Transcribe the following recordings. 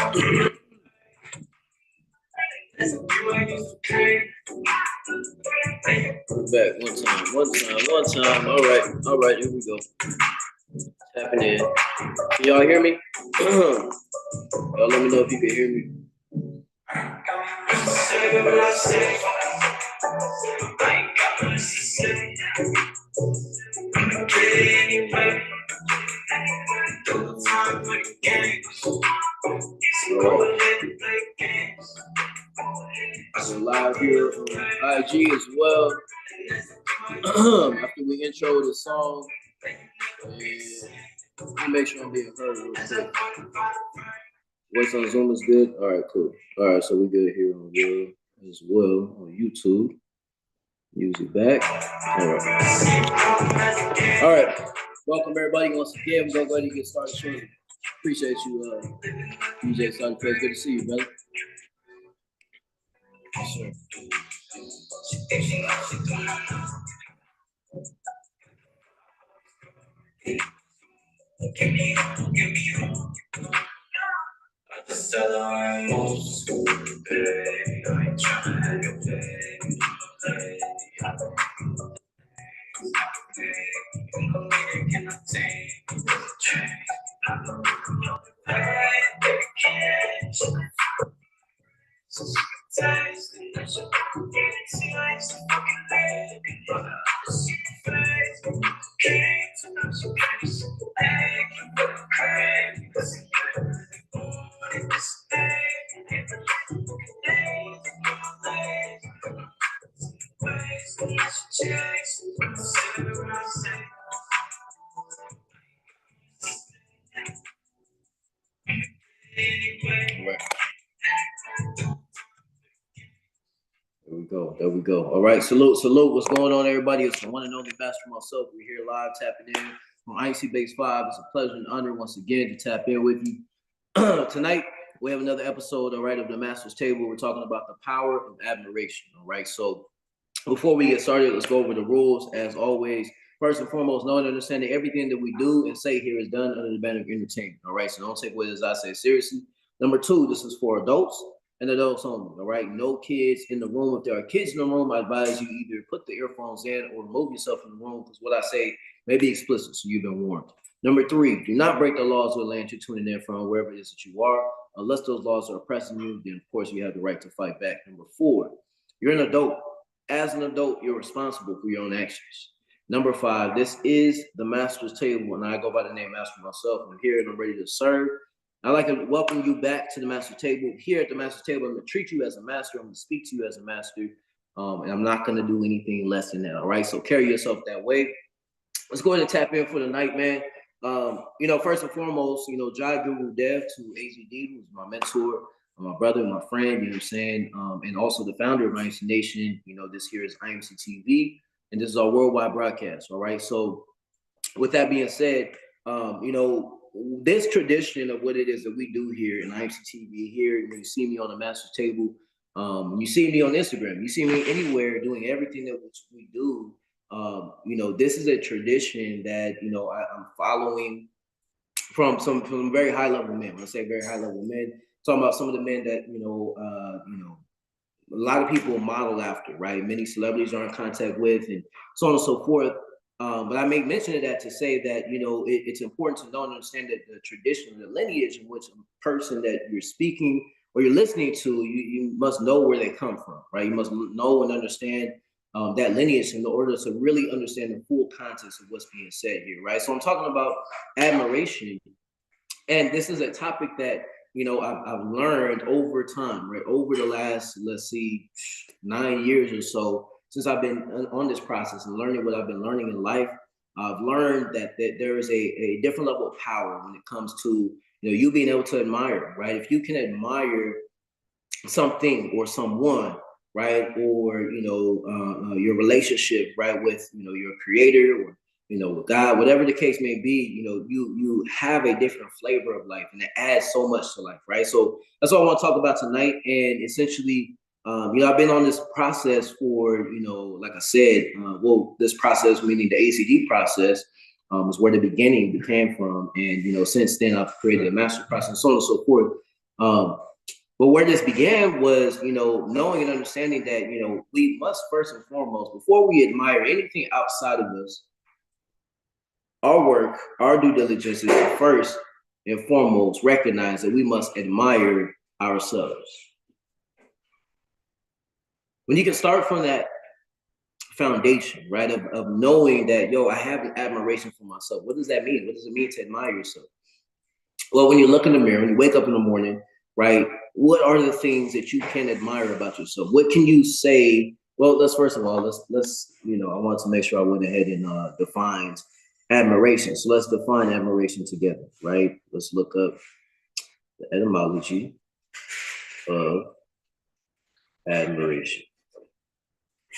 Back one time. All right, here we go. Tapping in. Can y'all hear me? Y'all let me know if you can hear me. So live here on IG as well. After we intro the song, and let me make sure I'm being heard real quick. Voice on Zoom is good. All right, cool. All right, so we good here on Will as well on YouTube. Music back. All right. Welcome everybody once again. We're gonna go ahead and get started shortly. Appreciate you, DJ Sunface. Good to see you, brother. Yes, I just tell her I'm old school, baby. I ain't trying to have your baby. Can I take the change? I don't know the can't. Taste and she taste the fucking baby. But I see the face. Can't to know she crazy. Hey, you go crazy. Cause you're born this day. There we go. All right, salute. What's going on, everybody? It's the one and only Master Mycellf. We're here live, tapping in on IC Base 5. It's a pleasure and honor once again to tap in with you. Tonight, we have another episode, all right, of the Master's Table. We're talking about the power of admiration, all right? So before we get started, let's go over the rules. As always, first and foremost, know and understand that everything that we do and say here is done under the banner of entertainment, all right? So don't take what I say seriously. Number two, this is for adults and adults only, all right? No kids in the room. If there are kids in the room, I advise you either put the earphones in or remove yourself from the room, because what I say may be explicit, so you've been warned. Number three, do not break the laws of the land you're tuning in from, wherever it is that you are. Unless those laws are oppressing you, then of course you have the right to fight back. Number four, you're an adult. As an adult, you're responsible for your own actions. Number five, this is the Master's Table, and I go by the name Master Mycellf. I'm here and I'm ready to serve. I'd like to welcome you back to the Master Table. Here at the Master Table, I'm going to treat you as a master. I'm going to speak to you as a master, and I'm not going to do anything less than that, all right? So carry yourself that way. Let's go ahead and tap in for the night, man. First and foremost, Jai Guru Dev to AZD, who's my mentor, my brother, my friend, you know what I'm saying? And also the founder of IMC Nation. This here is IMC TV, and this is our worldwide broadcast, all right? So with that being said, this tradition of what it is that we do here in IMC TV here, when you see me on the Master's Table, you see me on Instagram, you see me anywhere doing everything that we do. This is a tradition that, I'm following from some very high level men. When I say very high level men, talking about some of the men that, a lot of people model after, right? Many celebrities are in contact with, and so on and so forth. But I make mention of that to say that, it's important to know and understand that the tradition, the lineage in which a person that you're speaking or you're listening to, you must know where they come from, right? You must know and understand that lineage in order to really understand the full context of what's being said here, right? So I'm talking about admiration, and this is a topic that I've learned over time, right? Over the last, 9 years or so, since I've been on this process and learning what I've been learning in life, I've learned that there is a different level of power when it comes to you being able to admire, right? If you can admire something or someone, right, or your relationship, right, with your creator or with God, whatever the case may be, you have a different flavor of life, and it adds so much to life, right? So that's what I want to talk about tonight. And essentially, I've been on this process for, like I said, this process, meaning the ACD process, is where the beginning came from. And, since then I've created a master process, so on and so forth. But where this began was, knowing and understanding that, we must first and foremost, before we admire anything outside of us, our work, our due diligence is to first and foremost recognize that we must admire ourselves. When you can start from that foundation, right, of knowing that, I have an admiration for myself. What does that mean? What does it mean to admire yourself? Well, when you look in the mirror, when you wake up in the morning, right, what are the things that you can admire about yourself? What can you say? Well, first of all, let's I want to make sure I went ahead and defined admiration. So let's define admiration together, right? Let's look up the etymology of admiration.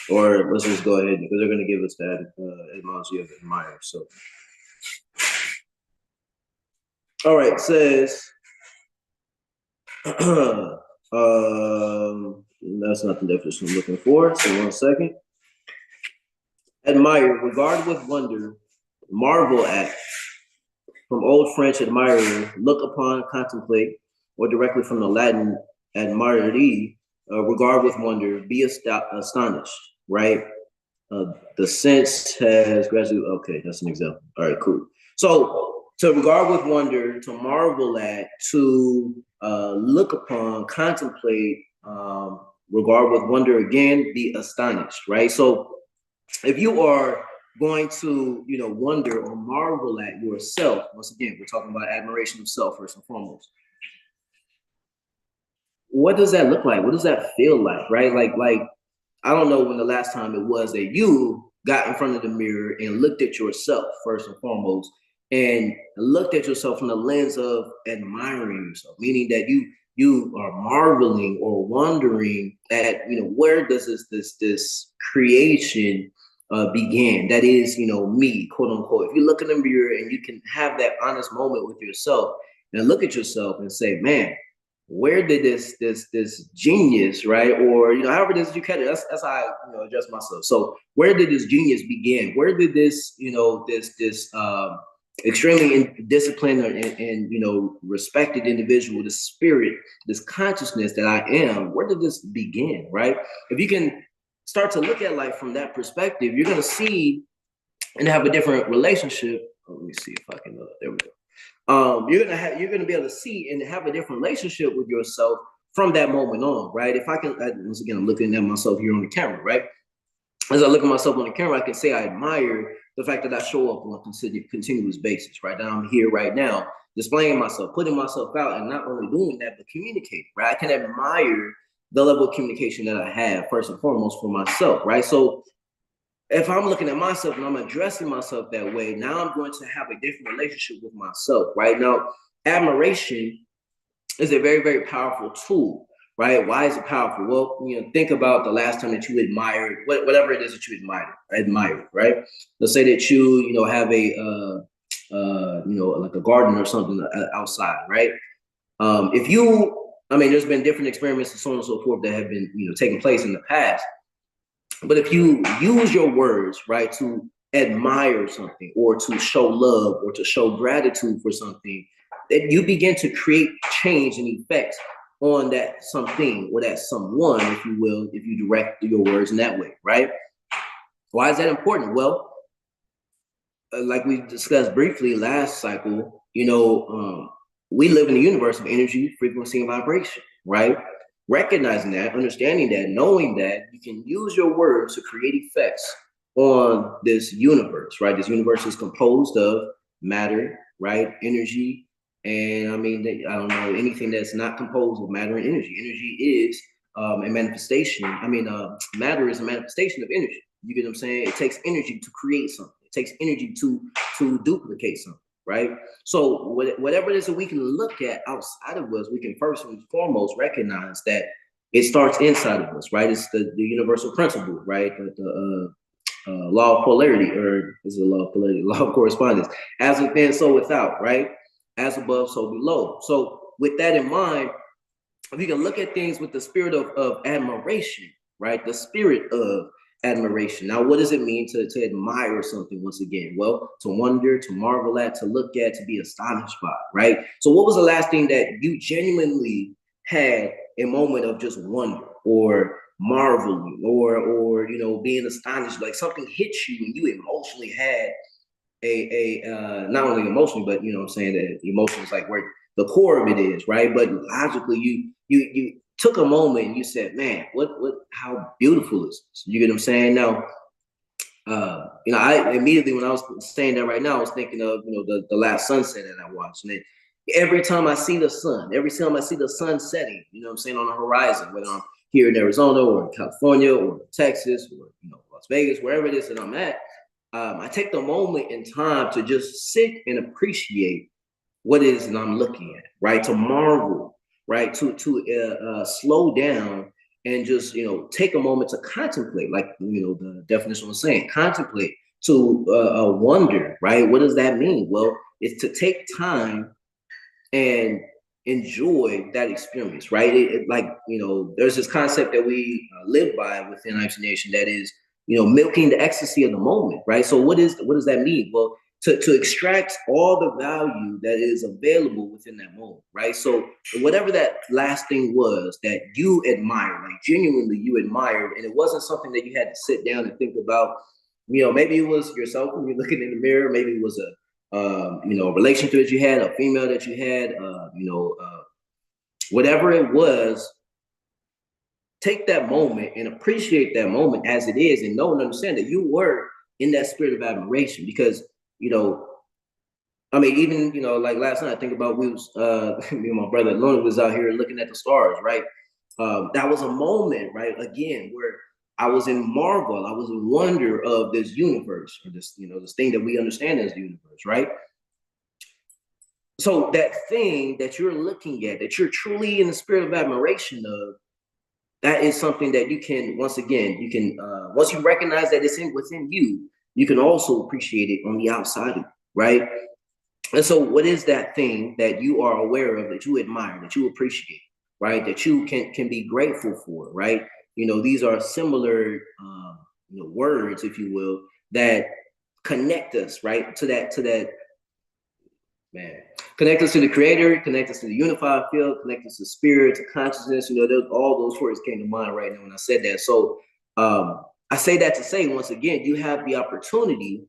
Or let's just go ahead, because they're going to give us the etymology of admire. So, all right, it says, that's not the definition I'm looking for. So 1 second. Admire, regard with wonder, marvel at. From Old French, admire, look upon, contemplate, or directly from the Latin, admirare, regard with wonder, be astonished, right? The sense has gradually, okay, that's an example. All right, cool. So to regard with wonder, to marvel at, to look upon, contemplate, regard with wonder again, be astonished, right? So if you are going to, wonder or marvel at yourself, once again, we're talking about admiration of self first and foremost. What does that look like? What does that feel like, right? Like I don't know when the last time it was that you got in front of the mirror and looked at yourself first and foremost, and looked at yourself from the lens of admiring yourself, meaning that you are marveling or wondering at, where does this creation began? That is, me, quote unquote. If you look in the mirror and you can have that honest moment with yourself and look at yourself and say, man, where did this genius, right? Or, however it is you catch it, that's how I, address myself. So where did this genius begin? Where did this, this extremely disciplined and respected individual, the spirit, this consciousness that I am, where did this begin, right? If you can start to look at life from that perspective, you're going to see and have a different relationship. Let me see if I can, there we go. You're gonna be able to see and have a different relationship with yourself from that moment on, right? If I can, once again, I'm looking at myself here on the camera, right? As I look at myself on the camera, I can say I admire the fact that I show up on a continuous basis, right? Now I'm here right now, displaying myself, putting myself out, and not only doing that, but communicating, right? I can admire the level of communication that I have, first and foremost, for myself, right? So if I'm looking at myself and I'm addressing myself that way, now I'm going to have a different relationship with myself, right? Now, admiration is a very, very powerful tool, right? Why is it powerful? Well, think about the last time that you admired, whatever it is that you admire, right? Let's say that you have a, like a garden or something outside, right? There's been different experiments and so on and so forth that have been, taking place in the past. But if you use your words, right, to admire something or to show love or to show gratitude for something, that you begin to create change and effects on that something or that someone, if you will, if you direct your words in that way, right? Why is that important? Well, like we discussed briefly last cycle, we live in a universe of energy, frequency, and vibration, right? Recognizing that, understanding that, knowing that you can use your words to create effects on this universe, right? This universe is composed of matter, right? Energy. And I don't know anything that's not composed of matter and energy. Energy is a manifestation. Matter is a manifestation of energy. You get what I'm saying? It takes energy to create something. It takes energy to duplicate something. Right? So whatever it is that we can look at outside of us, we can first and foremost recognize that it starts inside of us, right? It's the universal principle, right? The law of polarity, or is it law of polarity? Law of correspondence. As within, so without, right? As above, so below. So with that in mind, if you can look at things with the spirit of admiration, right? The spirit of admiration. Now, what does it mean to admire something once again? Well, to wonder, to marvel at, to look at, to be astonished by, right? So what was the last thing that you genuinely had a moment of just wonder or marveling or being astonished, like something hit you and you emotionally had not only emotionally, but I'm saying that emotion is like where the core of it is, right? But logically you took a moment and you said, man, how beautiful is this? You get what I'm saying? Now, I immediately, when I was saying that right now, I was thinking of the last sunset that I watched. And every time I see the sun, every time I see the sun setting, I'm saying, on the horizon, whether I'm here in Arizona or in California or Texas or Las Vegas, wherever it is that I'm at, I take the moment in time to just sit and appreciate what it is that I'm looking at, right? To marvel, right? To slow down and just take a moment to contemplate, like the definition was saying, contemplate, to wonder, right? What does that mean? Well, it's to take time and enjoy that experience, right? There's this concept that we live by within IC Nation that is, milking the ecstasy of the moment, right? So what does that mean? Well, to extract all the value that is available within that moment, right? So whatever that last thing was that you admired, like genuinely you admired, and it wasn't something that you had to sit down and think about, maybe it was yourself when you're looking in the mirror, maybe it was a relationship that you had, a female that you had, whatever it was, take that moment and appreciate that moment as it is, and know and understand that you were in that spirit of admiration. Because, even, like last night, I think about, we was, me and my brother Luna was out here looking at the stars, right? That was a moment, right? Again, where I was in marvel, I was in wonder of this universe, or this, this thing that we understand as the universe, right? So that thing that you're looking at, that you're truly in the spirit of admiration of, that is something that you can, once again, once you recognize that it's within you, you can also appreciate it on the outside of you, right? And so what is that thing that you are aware of, that you admire, that you appreciate, right? That you can be grateful for, right? These are similar, words, if you will, that connect us, right? To that, man. Connect us to the creator, connect us to the unified field, connect us to spirit, to consciousness. All those words came to mind right now when I said that. So I say that to say, once again, you have the opportunity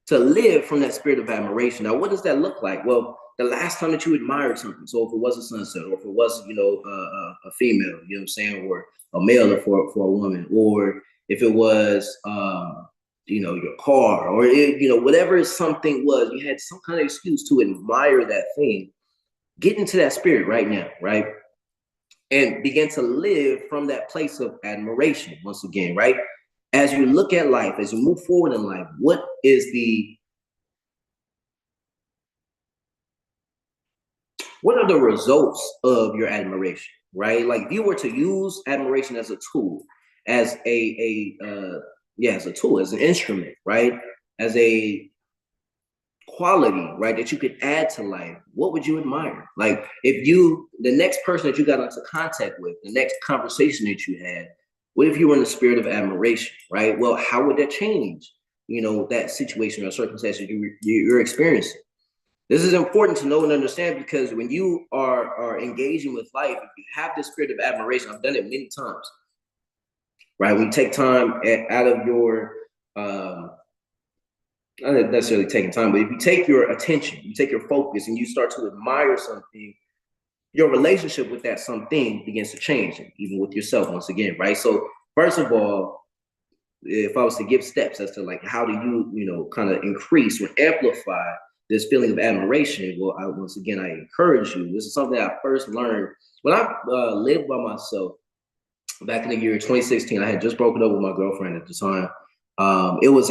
to live from that spirit of admiration. Now, what does that look like? Well, the last time that you admired something, so if it was a sunset, or if it was, a female, you know what I'm saying, or a male for a woman, or if it was, your car, or whatever something was, you had some kind of excuse to admire that thing. Get into that spirit right now, right? And begin to live from that place of admiration once again, right? As you look at life, as you move forward in life, what are the results of your admiration, right? Like, if you were to use admiration as a tool, as as a tool, as an instrument, right? As a quality, right, that you could add to life, what would you admire? Like, if the next person that you got into contact with, the next conversation that you had, what if you were in the spirit of admiration, right? Well, how would that change, that situation or circumstance that you're experiencing? This is important to know and understand, because when you are engaging with life, if you have the spirit of admiration, I've done it many times, right? When you take time out of your, not necessarily taking time, but if you take your attention, you take your focus, and you start to admire something, your relationship with that something begins to change, even with yourself, once again, right? So first of all, if I was to give steps as to like, how do you, kind of increase or amplify this feeling of admiration, well, once again, I encourage you. This is something I first learned when I lived by myself back in the year 2016. I had just broken up with my girlfriend at the time. It was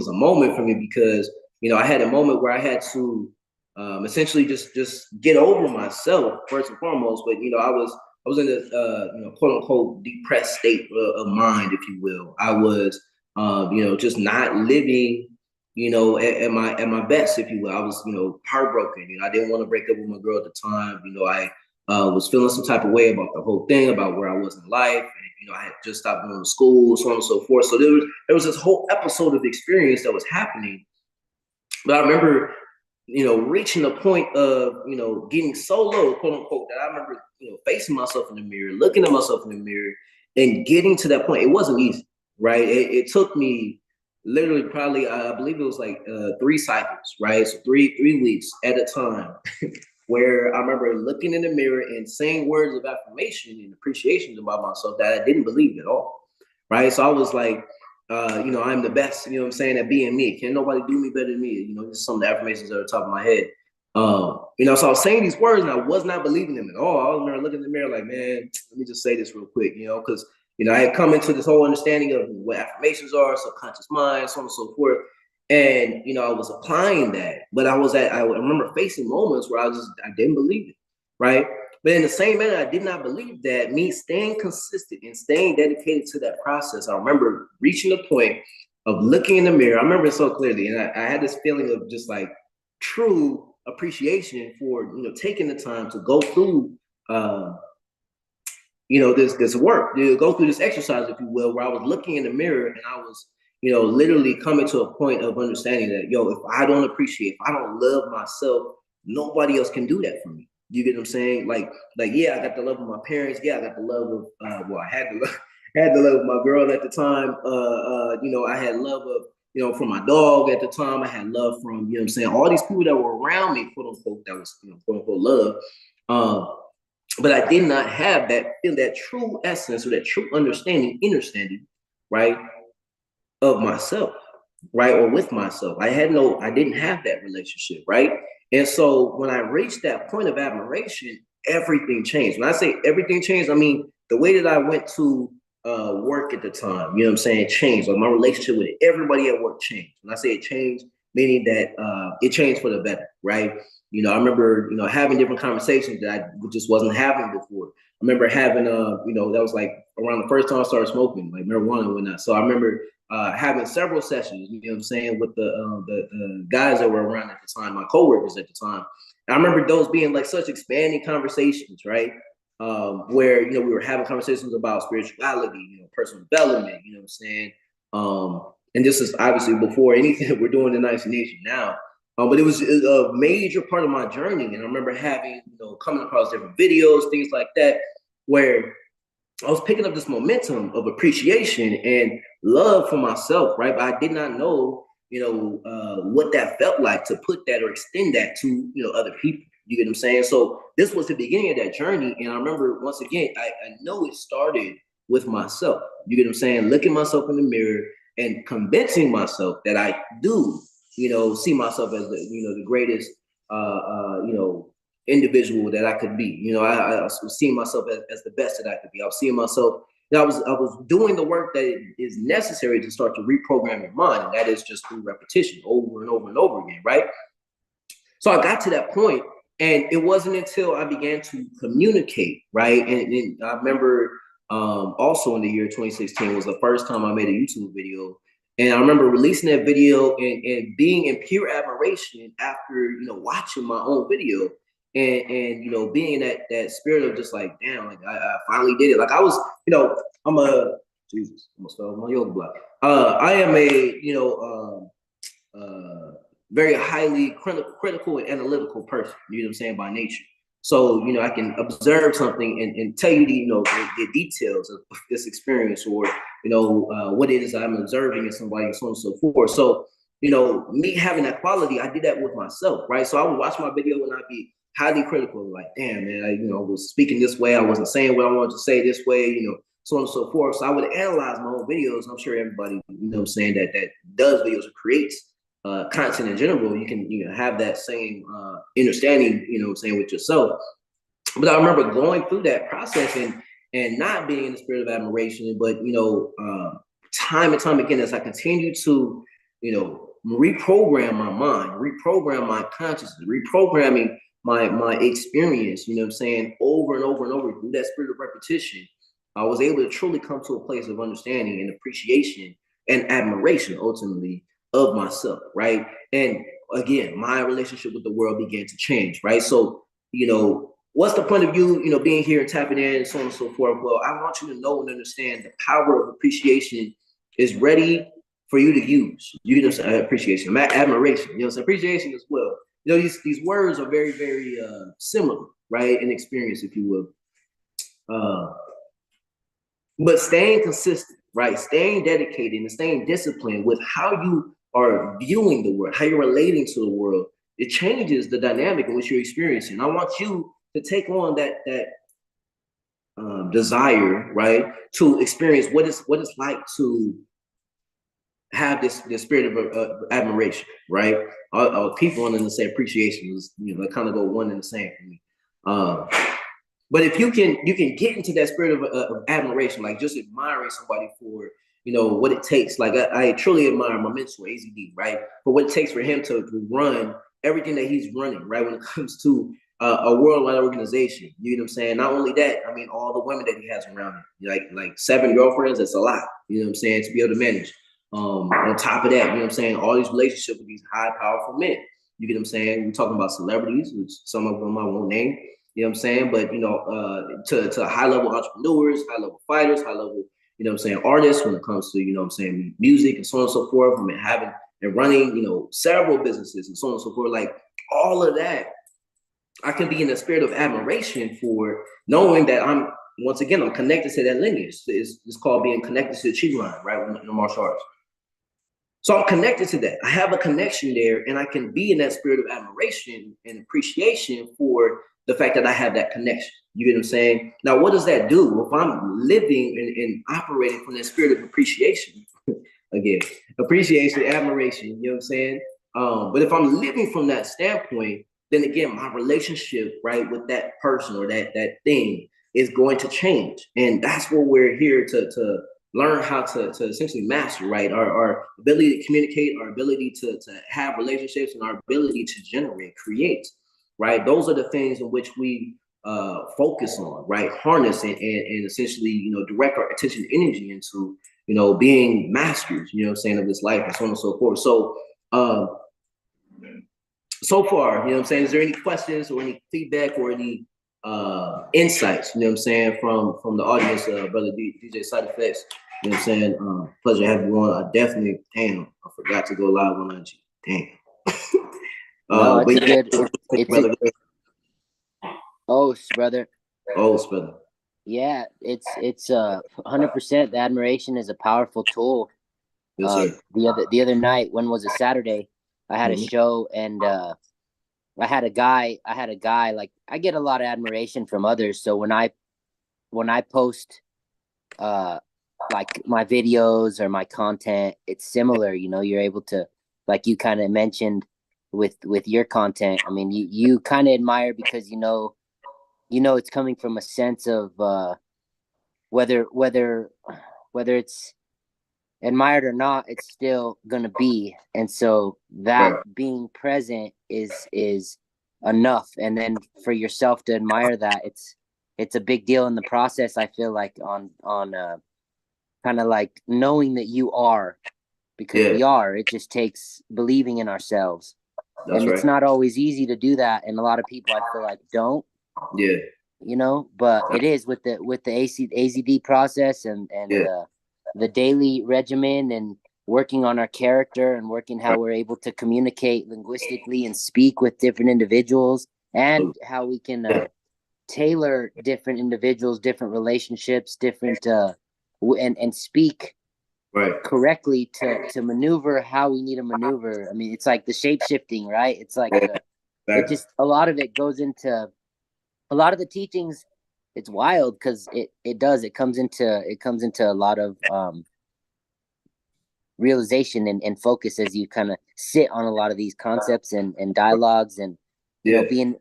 a moment for me, because I had a moment where I had to essentially just get over myself first and foremost. But I was in a quote unquote depressed state of mind, if you will. I was just not living at my best, if you will. I was heartbroken. I didn't want to break up with my girl at the time. I was feeling some type of way about the whole thing, about where I was in life. And, I had just stopped going to school, so on and so forth. So there was this whole episode of experience that was happening. But I remember, reaching the point of, getting so low, quote unquote, that I remember, facing myself in the mirror, looking at myself in the mirror, and getting to that point. It wasn't easy, right? It took me literally probably, I believe it was like 3 cycles, right? So three weeks at a time, where I remember looking in the mirror and saying words of affirmation and appreciation about myself that I didn't believe at all, right? So I was like, I'm the best, what I'm saying, at being me. Can't nobody do me better than me. Just some of the affirmations that are top of my head. So I was saying these words and I was not believing them at all. I was looking in the mirror like, man, let me just say this real quick, because, I had come into this whole understanding of what affirmations are, subconscious mind, so on and so forth. And, I was applying that, but I remember facing moments where I didn't believe it, right? But in the same manner, I did not believe that me staying consistent and staying dedicated to that process. I remember reaching the point of looking in the mirror. I remember it so clearly. And I had this feeling of just like true appreciation for, taking the time to go through, this work, go through this exercise, if you will, where I was looking in the mirror and I was, literally coming to a point of understanding that, if I don't appreciate, if I don't love myself, nobody else can do that for me. You get what I'm saying? Like, yeah, I got the love of my parents. Yeah, I got the love of, I had the love of my girl at the time. I had love of, from my dog at the time. I had love from, all these people that were around me, quote unquote, that was, quote unquote, love. But I did not have that true essence or that true understanding, right, of myself, right, or with myself. I didn't have that relationship, right? And so when I reached that point of admiration, everything changed. When I say everything changed, I mean the way that I went to work at the time, changed. Like my relationship with everybody at work changed. When I say it changed, meaning that it changed for the better, right? I remember, having different conversations that I just wasn't having before. I remember having, that was like around the first time I started smoking, like marijuana and whatnot. So I remember having several sessions, with the guys that were around at the time, my coworkers at the time. And I remember those being like such expanding conversations, right? Where, we were having conversations about spirituality, personal development, and this is obviously before anything that we're doing in Nice Nation now. But it was a major part of my journey. And I remember having, coming across different videos, things like that, where I was picking up this momentum of appreciation and love for myself, right? But I did not know, what that felt like to put that or extend that to, other people. You get what I'm saying? So this was the beginning of that journey. And I remember, once again, I know it started with myself. You get what I'm saying? Looking myself in the mirror and convincing myself that I do, see myself as the greatest, individual that I could be. I was seeing myself as the best that I could be. I was seeing myself. I was doing the work that is necessary to start to reprogram your mind, and that is just through repetition, over and over and over again, right? So I got to that point, and it wasn't until I began to communicate, right? And I remember also in the year 2016 was the first time I made a YouTube video. And I remember releasing that video and being in pure admiration after, watching my own video and being in that spirit of just like, damn, like I finally did it. Like I was, I'm a, Jesus, I'm gonna start my yoga block. I am a, very highly critical and analytical person, you know what I'm saying, by nature. So, I can observe something and tell you the details of this experience or, what it is I'm observing in somebody and so on and so forth. So, me having that quality, I did that with myself, right? So I would watch my video and I'd be highly critical, like, damn, man, I was speaking this way. I wasn't saying what I wanted to say this way, so on and so forth. So I would analyze my own videos. I'm sure everybody, that does videos or creates content in general, you can have that same understanding, with yourself. But I remember going through that process and not being in the spirit of admiration, but time and time again, as I continue to reprogram my mind, reprogram my consciousness, reprogramming my experience, over and over and over through that spirit of repetition, I was able to truly come to a place of understanding and appreciation and admiration ultimately of myself, right? And again, my relationship with the world began to change, right? So, what's the point of you, being here and tapping in and so on and so forth? Well, I want you to know and understand the power of appreciation is ready for you to use. You know, appreciation, admiration. You know, so appreciation as well. You know, these words are very, very similar, right, in experience, if you will. But staying consistent, right, staying dedicated and staying disciplined with how you are viewing the world, how you're relating to the world, it changes the dynamic in which you're experiencing. I want you to take on that desire, right, to experience what it's like to have this spirit of admiration, right? People wanting to say appreciation is, they kind of go one and the same for me. But if you can get into that spirit of admiration, like just admiring somebody for what it takes. Like I truly admire my mentor AZD, right, for what it takes for him to run everything that he's running, right, when it comes to a worldwide organization. You know what I'm saying? Not only that, I mean, all the women that he has around him, like 7 girlfriends, that's a lot. You know what I'm saying? To be able to manage. On top of that, you know what I'm saying, all these relationships with these high, powerful men. You get what I'm saying? We're talking about celebrities, which some of them I won't name. You know what I'm saying? But to high level entrepreneurs, high level fighters, high level, artists when it comes to, music and so on and so forth. I mean, having and running, several businesses and so on and so forth. Like all of that, I can be in a spirit of admiration for knowing that I'm connected to that lineage. It's called being connected to the chi line, right? In the martial arts. So I'm connected to that. I have a connection there, and I can be in that spirit of admiration and appreciation for the fact that I have that connection. You get what I'm saying? Now, what does that do? If I'm living and operating from that spirit of appreciation, again, appreciation, admiration, you know what I'm saying? But if I'm living from that standpoint, then again, my relationship, right, with that person or that thing is going to change. And that's what we're here to learn how to essentially master, right? Our ability to communicate, our ability to have relationships, and our ability to generate, create, right? Those are the things in which we focus on, right? Harness and essentially, direct our attention and energy into, being masters, of this life and so on and so forth. So, so far, is there any questions or any feedback or any insights, from the audience, brother DJ Side Effects? You know what I'm saying? Pleasure having you on. I definitely, I forgot to go live on IG. Damn. No, it's but good. It's brother. Brother. Yeah, it's 100%. The admiration is a powerful tool. Yes, sir. The other night, when was it, Saturday, I had a show, and I had a guy, like, I get a lot of admiration from others. So when I post like my videos or my content, it's similar, you're able to, like you kind of mentioned with your content. I mean, you kind of admire because it's coming from a sense of whether it's admired or not, it's still gonna be. And so that being present is enough. And then for yourself to admire that, it's a big deal in the process. I feel like on kind of like knowing that you are, because we are. It just takes believing in ourselves. That's and it's not always easy to do that, and a lot of people, I feel like, don't. But it is with the AZD process and the daily regimen, and working on our character, and working how we're able to communicate linguistically and speak with different individuals, and how we can tailor different individuals, different relationships, different and speak correctly to maneuver how we need to maneuver. I mean, it's like the shape shifting, right? It's like it just, a lot of it goes into a lot of the teachings. It's wild because it comes into a lot of realization and focus as you kind of sit on a lot of these concepts and dialogues, and being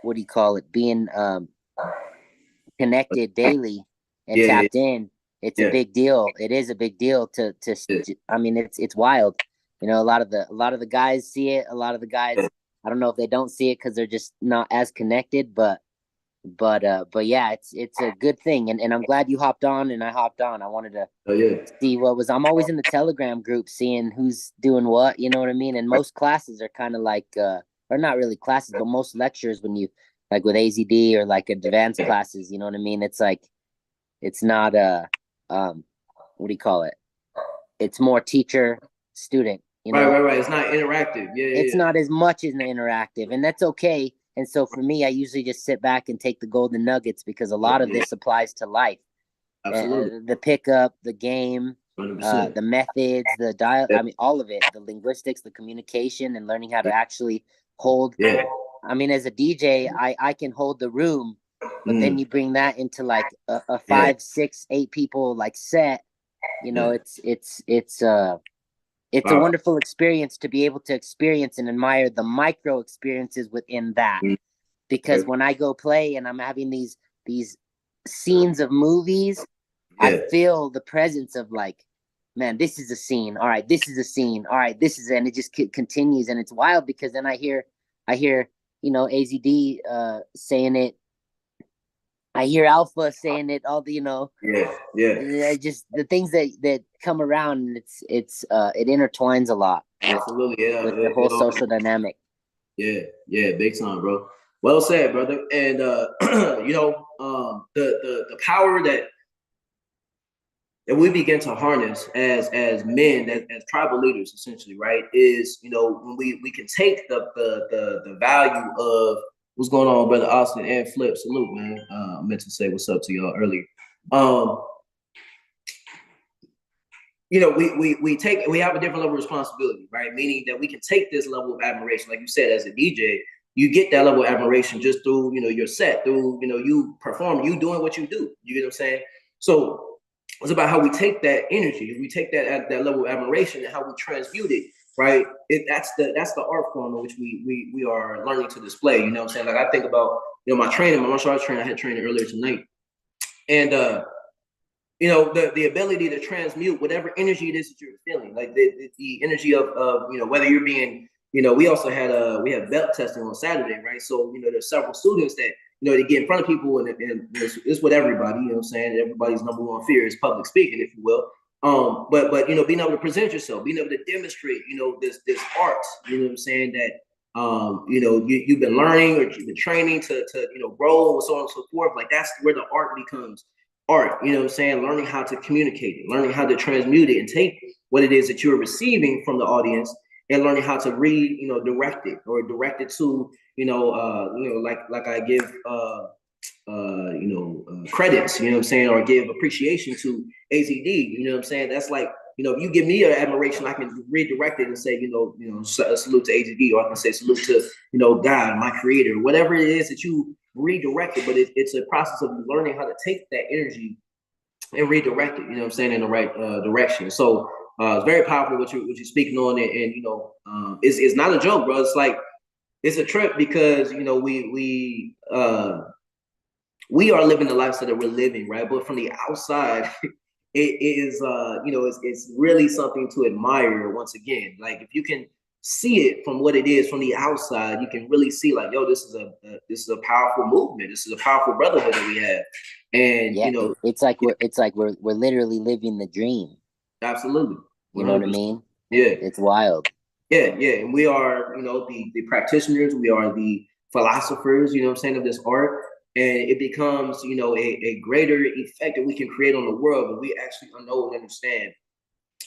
what do you call it, being connected daily and tapped in. It's a big deal. It is a big deal to I mean, it's wild. A lot of the guys see it. A lot of the guys, I don't know if they don't see it because they're just not as connected, but yeah, it's a good thing. And I'm glad you hopped on and I hopped on. I wanted to see what was. I'm always in the Telegram group seeing who's doing what, you know what I mean? And most classes are kind of like or not really classes, but most lectures, when you like with AZD or like advanced classes. You know what I mean? It's like it's not a what do you call it? It's more teacher student. You know, Right. It's not interactive. it's not as much as an interactive, and that's okay. And so for me, I usually just sit back and take the golden nuggets because a lot of this applies to life. Absolutely. The pickup, the game, 100%. the methods, the dial. I mean, all of it. The linguistics, the communication, and learning how to actually hold. Yeah. I mean, as a DJ, I can hold the room, but then you bring that into like a 5, 6, 8 people like set. You know, it's a wonderful experience to be able to experience and admire the micro experiences within that. Because when I go play and I'm having these scenes of movies, I feel the presence of like, man, this is a scene. All right, this is a scene. All right, this is, and it just continues, and it's wild because then I hear, AZD saying it. I hear Alpha saying it. All the, just the things that come around. It intertwines a lot. Absolutely, with the whole social dynamic. Yeah, big time, bro. Well said, brother. And the power that we begin to harness as men, as tribal leaders, essentially, right, is when we can take the value of what's going on, brother Austin and Flip. Salute, man. I meant to say what's up to y'all earlier. We have a different level of responsibility, right? Meaning that we can take this level of admiration, like you said, as a DJ, you get that level of admiration just through, your set, through, you perform, you doing what you do. You get what I'm saying? So it's about how we take that energy, we take that level of admiration and how we transmute it, right? That's the art form in which we are learning to display. You know what I'm saying? Like I think about, my training, my martial arts training, I had training earlier tonight. And the ability to transmute whatever energy it is that you're feeling, like the energy of whether you're being, we also had we had belt testing on Saturday, right? So there's several students that they get in front of people, and it's with everybody. You know what I'm saying? Everybody's number one fear is public speaking, if you will. But being able to present yourself, being able to demonstrate, this art, you know what I'm saying, that you've been learning or you've been training to grow and so on and so forth. Like that's where the art becomes art, you know what I'm saying? Learning how to communicate it, learning how to transmute it and take what it is that you're receiving from the audience and learning how to direct it or direct it to, like I give, credits, you know what I'm saying? Or give appreciation to AZD, you know what I'm saying? That's like, if you give me an admiration, I can redirect it and say, salute to AZD, or I can say salute to, God, my creator, whatever it is that you redirect it, but it's a process of learning how to take that energy and redirect it, you know what I'm saying, in the right direction. So it's very powerful what you're speaking on, and it's not a joke, bro. It's like it's a trip because we are living the lifestyle that we're living, right? But from the outside, it is it's really something to admire. Once again, like if you can see it from what it is from the outside, you can really see like, yo, this is a powerful movement. This is a powerful brotherhood that we have, and it's like we're literally living the dream. Absolutely, 100%. You know what I mean? Yeah, it's wild. Yeah, and we are the practitioners. We are the philosophers. You know what I'm saying, of this art. And it becomes, a greater effect that we can create on the world when we actually know and understand,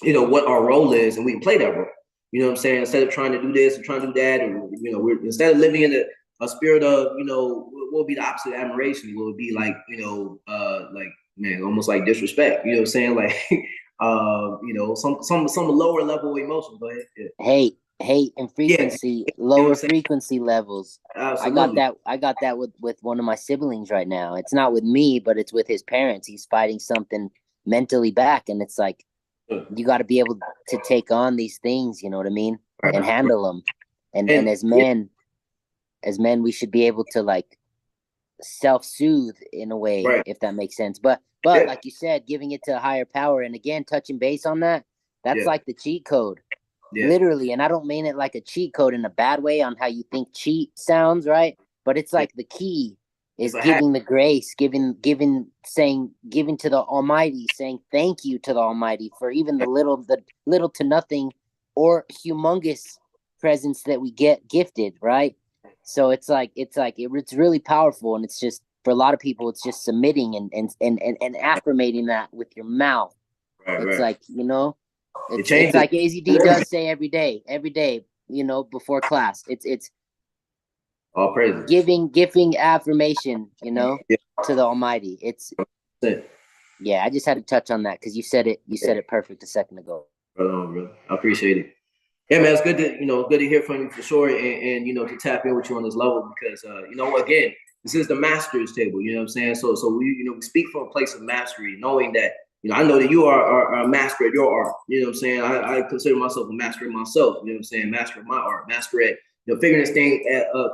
what our role is, and we can play that role. You know what I'm saying? Instead of trying to do this and trying to do that, and we're instead of living in a spirit of, what would be the opposite of admiration? What would be like, like, man, almost like disrespect. You know what I'm saying? Like, some lower level emotions. Go ahead. Yeah. Hate and frequency, lower frequency levels. Absolutely. I got that with one of my siblings right now. It's not with me, but it's with his parents. He's fighting something mentally back, and it's like you got to be able to take on these things, you know what I mean, and handle them. And as men, we should be able to like self-soothe in a way, if that makes sense. But like you said, giving it to a higher power, and again, touching base on that, that's like the cheat code. Literally, and I don't mean it like a cheat code in a bad way on how you think cheat sounds, right? But it's like the key is giving the grace, giving to the Almighty, saying thank you to the Almighty for even the little to nothing or humongous presence that we get gifted, right? So it's really powerful, and it's just for a lot of people, it's just submitting and affirmating that with your mouth. Right, It's right. like, you know, It it's changes. like AZD does say every day, you know, before class. It's All praises. giving affirmation, you know, Yeah. to the Almighty. It's yeah, I just had to touch on that because you said it perfect a second ago. Brother. I appreciate it. Yeah, man, it's good to good to hear from you for sure, and to tap in with you on this level because again, this is the master's table. You know what I'm saying? So we speak from a place of mastery, knowing that I know that you are a master at your art. You know what I'm saying? I consider myself a master of myself. You know what I'm saying? Master of my art, master at figuring this thing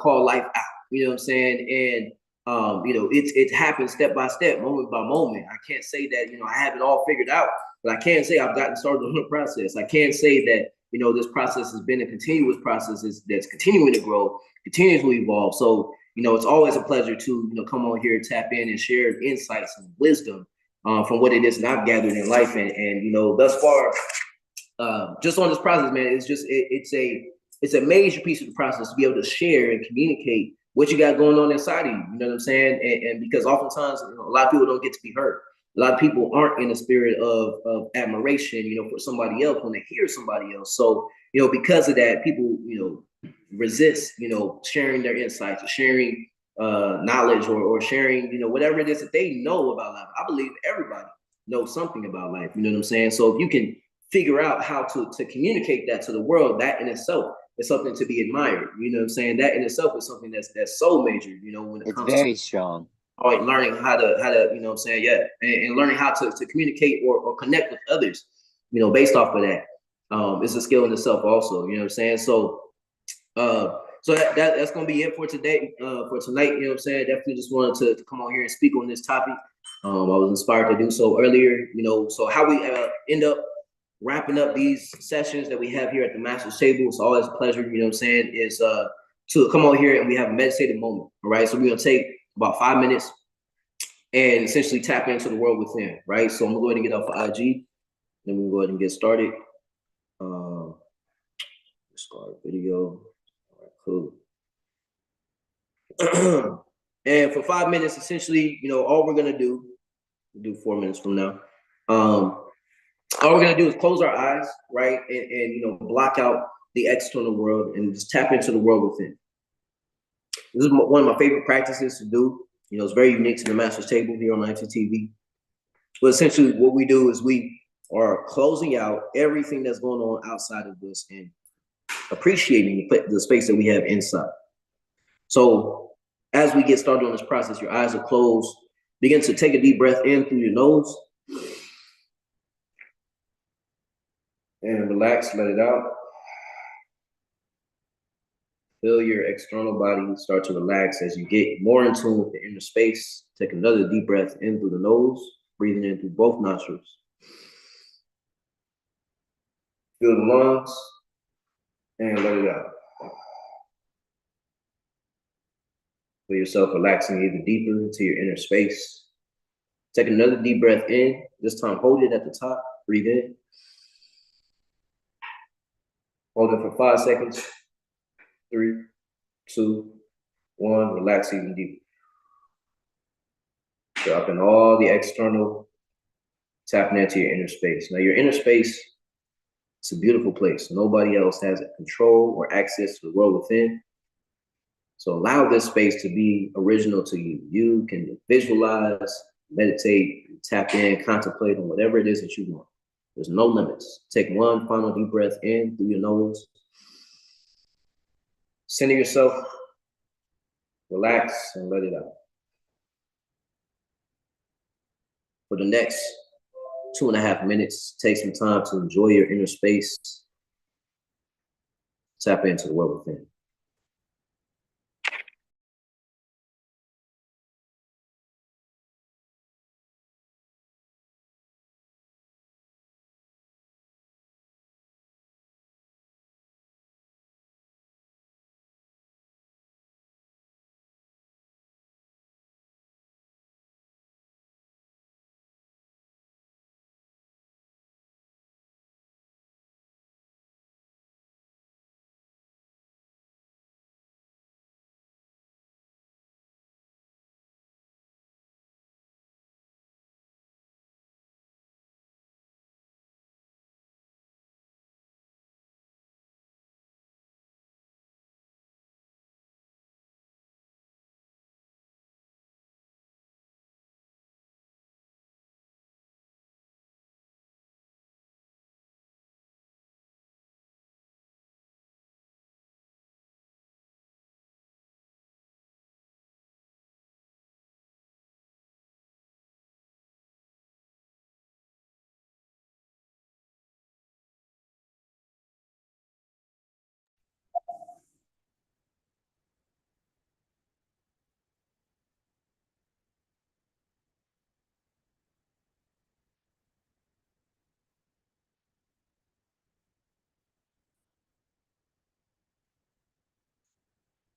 called life out. You know what I'm saying? And it happens step by step, moment by moment. I can't say that I have it all figured out, but I can say I've gotten started on the process. I can't say that this process has been a continuous process that's continuing to grow, continues to evolve. So, it's always a pleasure to, come on here, tap in and share insights and wisdom from what it is that I've gathered in life. And thus far, just on this process, man, it's a major piece of the process to be able to share and communicate what you got going on inside of you. You know what I'm saying? And because oftentimes, a lot of people don't get to be heard. A lot of people aren't in a spirit of admiration, for somebody else when they hear somebody else. So, because of that, people, resist, sharing their insights or sharing knowledge or sharing, whatever it is that they know about life. I believe everybody knows something about life. You know what I'm saying? So if you can figure out how to communicate that to the world, that in itself is something to be admired. You know what I'm saying? That in itself is something that's so major, when it It's comes to very strong. learning how to yeah, and learning how to communicate or connect with others, based off of that. It's a skill in itself also, you know what I'm saying? So that's gonna be it for today, for tonight, you know what I'm saying? Definitely just wanted to come on here and speak on this topic. I was inspired to do so earlier, so how we end up wrapping up these sessions that we have here at the Master's Table. It's always a pleasure, you know what I'm saying, is to come on here and we have a meditative moment. All right. So we're gonna take about 5 minutes and essentially tap into the world within, right? So I'm gonna go ahead and get off of IG, then we'll go ahead and get started. Start video. All right, cool. And for 5 minutes, essentially, all we're gonna do, we'll do 4 minutes from now. All we're gonna do is close our eyes, right, and block out the external world and just tap into the world within. This is one of my favorite practices to do. It's very unique to the Master's Table here on ITTV. But essentially, what we do is we are closing out everything that's going on outside of this and appreciating the space that we have inside. So as we get started on this process, your eyes are closed. Begin to take a deep breath in through your nose. And relax, let it out. Feel your external body start to relax as you get more in tune with the inner space. Take another deep breath in through the nose, breathing in through both nostrils. Feel the lungs and let it out. Feel yourself relaxing even deeper into your inner space. Take another deep breath in. This time, hold it at the top. Breathe in. Hold it for 5 seconds. 3, 2, 1. Relax even deeper. Dropping all the external, tapping into your inner space. Now, your inner space, it's a beautiful place. Nobody else has control or access to the world within. So allow this space to be original to you. You can visualize, meditate, tap in, contemplate on whatever it is that you want. There's no limits. Take one final deep breath in through your nose. Center yourself, relax, and let it out. For the next 2.5 minutes, take some time to enjoy your inner space. Tap into the world within.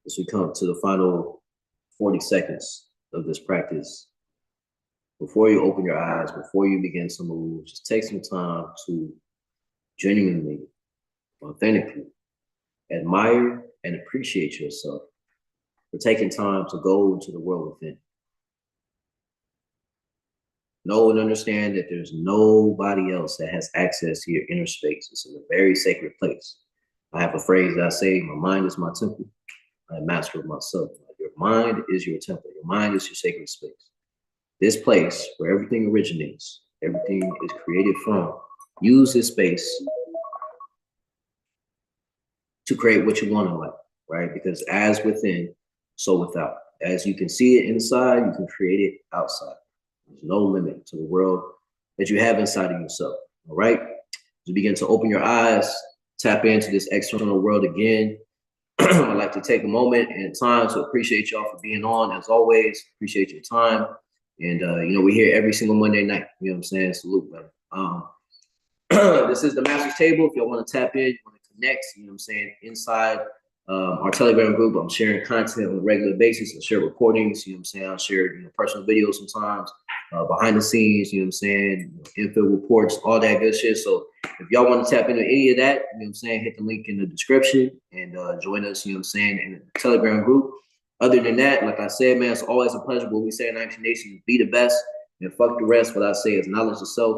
as we come to the final 40 seconds of this practice, before you open your eyes, before you begin to move, just take some time to genuinely, authentically admire and appreciate yourself for taking time to go into the world within. Know and understand that there's nobody else that has access to your inner space. It's a very sacred place. I have a phrase that I say, my mind is my temple. I am master of myself. Your mind is your temple. Your mind is your sacred space. This place where everything originates, everything is created from, use this space to create what you want in life, right? Because as within, so without. As you can see it inside, you can create it outside. There's no limit to the world that you have inside of yourself, all right? As you begin to open your eyes, tap into this external world again, I'd like to take a moment and time to appreciate y'all for being on. As always, appreciate your time. And, we're here every single Monday night. You know what I'm saying? Salute, man. This is the Master's Table. If y'all want to tap in, you want to connect, you know what I'm saying, inside our Telegram group, I'm sharing content on a regular basis. I share recordings, you know what I'm saying? I'll share personal videos sometimes, behind the scenes, you know what I'm saying? Infield reports, all that good shit. So if y'all want to tap into any of that, you know what I'm saying, hit the link in the description and join us, you know what I'm saying, in the Telegram group. Other than that, like I said, man, it's always a pleasure. What we say in Action Nation is be the best and fuck the rest. What I say is knowledge of self.